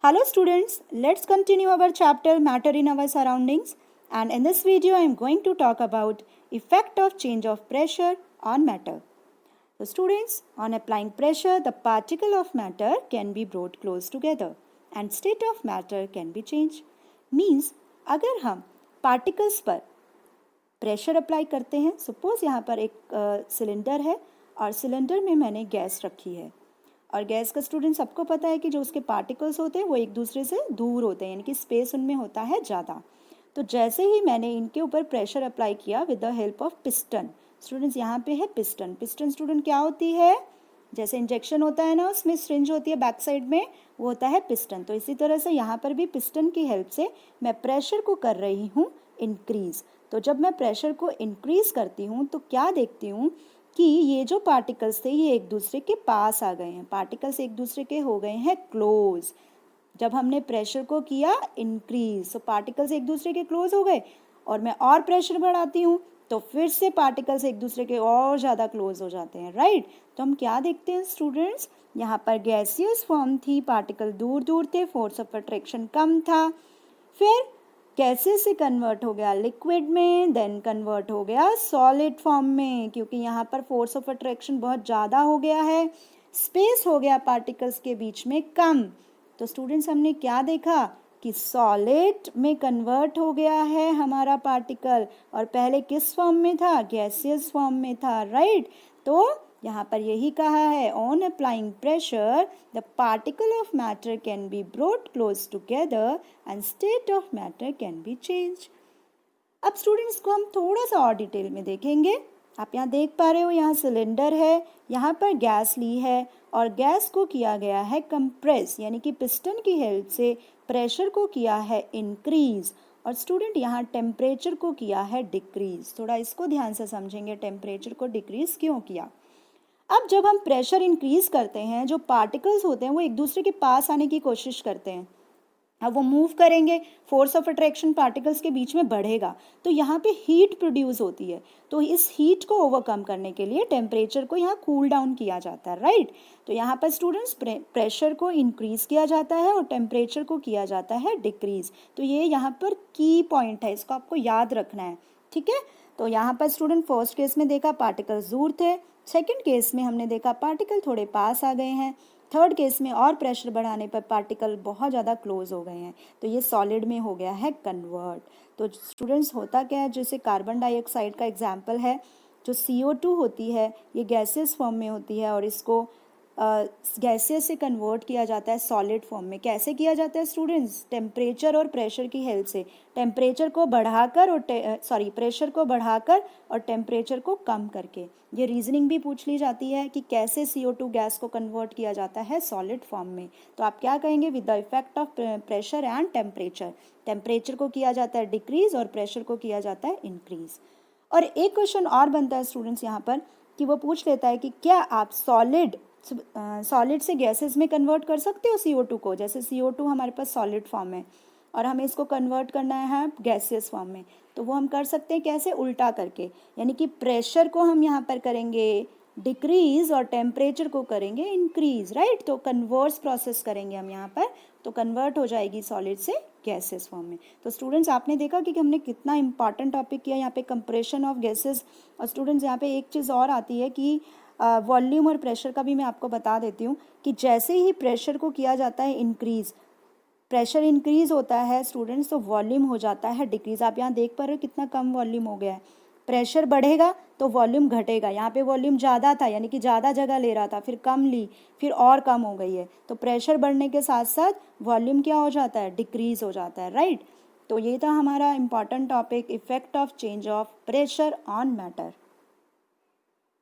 Hello students, let's continue our chapter Matter in Our Surroundings, and in this video I am going to talk about effect of change of pressure on matter. So students, on applying pressure, the particle of matter can be brought close together and state of matter can be changed. Means अगर हम particles पर pressure apply करते हैं, suppose यहाँ पर एक cylinder है और सिलेंडर में मैंने गैस रखी है और गैस का स्टूडेंट सबको पता है कि जो उसके पार्टिकल्स होते हैं वो एक दूसरे से दूर होते हैं, यानी कि स्पेस उनमें होता है ज़्यादा। तो जैसे ही मैंने इनके ऊपर प्रेशर अप्लाई किया with the help of piston, students यहाँ पे है पिस्टन। पिस्टन स्टूडेंट क्या होती है? जैसे इंजेक्शन होता है ना, उसमें सिरिंज होती है बैक साइड में, वो होता है पिस्टन। तो इसी तरह से यहाँ पर भी पिस्टन की हेल्प से मैं प्रेशर को कर रही हूँ इंक्रीज। तो जब मैं प्रेशर को इंक्रीज करती हूँ तो क्या देखती हूँ कि ये जो पार्टिकल्स थे ये एक दूसरे के पास आ गए हैं, पार्टिकल्स एक दूसरे के हो गए हैं क्लोज। जब हमने प्रेशर को किया इंक्रीज तो पार्टिकल्स एक दूसरे के क्लोज हो गए, और मैं और प्रेशर बढ़ाती हूँ तो फिर से पार्टिकल्स एक दूसरे के और ज़्यादा क्लोज हो जाते हैं, राइट। तो हम क्या देखते हैं स्टूडेंट्स, यहाँ पर गैसियस फॉर्म थी, पार्टिकल दूर दूर थे, फोर्स ऑफ अट्रैक्शन कम था, फिर गैसेस से कन्वर्ट हो गया लिक्विड में, देन कन्वर्ट हो गया सॉलिड फॉर्म में, क्योंकि यहाँ पर फोर्स ऑफ अट्रैक्शन बहुत ज़्यादा हो गया है, स्पेस हो गया पार्टिकल्स के बीच में कम। तो स्टूडेंट्स हमने क्या देखा कि सॉलिड में कन्वर्ट हो गया है हमारा पार्टिकल, और पहले किस फॉर्म में था? गैसियस फॉर्म में था, राइट। तो यहाँ पर यही कहा है, on applying pressure the particle of matter can be brought close together and state of matter can be change. अब स्टूडेंट्स को हम थोड़ा सा और डिटेल में देखेंगे। आप यहाँ देख पा रहे हो, यहाँ सिलेंडर है, यहाँ पर गैस ली है और गैस को किया गया है कंप्रेस, यानी कि पिस्टन की हेल्प से प्रेशर को किया है इंक्रीज, और स्टूडेंट यहाँ टेम्परेचर को किया है डिक्रीज। थोड़ा इसको ध्यान से समझेंगे, टेम्परेचर को डिक्रीज क्यों किया। अब जब हम प्रेशर इंक्रीज करते हैं, जो पार्टिकल्स होते हैं वो एक दूसरे के पास आने की कोशिश करते हैं, अब वो मूव करेंगे, फोर्स ऑफ अट्रैक्शन पार्टिकल्स के बीच में बढ़ेगा, तो यहाँ पे हीट प्रोड्यूस होती है। तो इस हीट को ओवरकम करने के लिए टेम्परेचर को यहाँ कूल डाउन किया जाता है, राइट। तो यहाँ पर स्टूडेंट्स प्रेशर को इंक्रीज किया जाता है और टेम्परेचर को किया जाता है डिक्रीज। तो ये यहाँ पर की पॉइंट है, इसको आपको याद रखना है, ठीक है। तो यहाँ पर स्टूडेंट फर्स्ट केस में देखा पार्टिकल्स दूर थे, सेकेंड केस में हमने देखा पार्टिकल थोड़े पास आ गए हैं, थर्ड केस में और प्रेशर बढ़ाने पर पार्टिकल बहुत ज़्यादा क्लोज हो गए हैं, तो ये सॉलिड में हो गया है कन्वर्ट। तो स्टूडेंट्स होता क्या है, जैसे कार्बन डाइऑक्साइड का एग्जाम्पल है, जो CO2 होती है ये गैसेस फॉर्म में होती है और इसको गैसेस से कन्वर्ट किया जाता है सॉलिड फॉर्म में। कैसे किया जाता है स्टूडेंट्स? टेम्परेचर और प्रेशर की हेल्प से। टेम्परेचर को बढ़ाकर और प्रेशर को बढ़ाकर और टेम्परेचर को कम करके। ये रीजनिंग भी पूछ ली जाती है कि कैसे CO2 गैस को कन्वर्ट किया जाता है सॉलिड फॉर्म में। तो आप क्या कहेंगे? With the effect of pressure and temperature. Temperature को किया जाता है डिक्रीज और प्रेशर को किया जाता है इंक्रीज। और एक क्वेश्चन और बनता है स्टूडेंट्स यहाँ पर कि वो पूछ लेता है कि क्या आप सॉलिड से गैसेस में कन्वर्ट कर सकते हो CO2 को? जैसे CO2 हमारे पास सॉलिड फॉर्म है और हमें इसको कन्वर्ट करना है गैसियस फॉर्म में, तो वो हम कर सकते हैं कैसे? उल्टा करके, यानी कि प्रेशर को हम यहाँ पर करेंगे डिक्रीज और टेम्परेचर को करेंगे इंक्रीज, राइट। तो कन्वर्स प्रोसेस करेंगे हम यहाँ पर, तो कन्वर्ट हो जाएगी सॉलिड से गैसेस फॉर्म में। तो स्टूडेंट्स आपने देखा कि हमने कितना इंपॉर्टेंट टॉपिक किया यहाँ पे, कंप्रेशन ऑफ गैसेस। और स्टूडेंट्स यहाँ पे एक चीज़ और आती है कि वॉल्यूम और प्रेशर का भी मैं आपको बता देती हूँ कि जैसे ही प्रेशर को किया जाता है इंक्रीज, प्रेशर इंक्रीज होता है स्टूडेंट्स, तो वॉल्यूम हो जाता है डिक्रीज। आप यहाँ देख पा रहे हो कितना कम वॉल्यूम हो गया है। प्रेशर बढ़ेगा तो वॉल्यूम घटेगा, यहाँ पे वॉल्यूम ज़्यादा था यानी कि ज़्यादा जगह ले रहा था, फिर कम ली, फिर और कम हो गई है। तो प्रेशर बढ़ने के साथ साथ वॉल्यूम क्या हो जाता है? डिक्रीज हो जाता है, राइट। तो ये था हमारा important topic, effect of change of pressure on matter.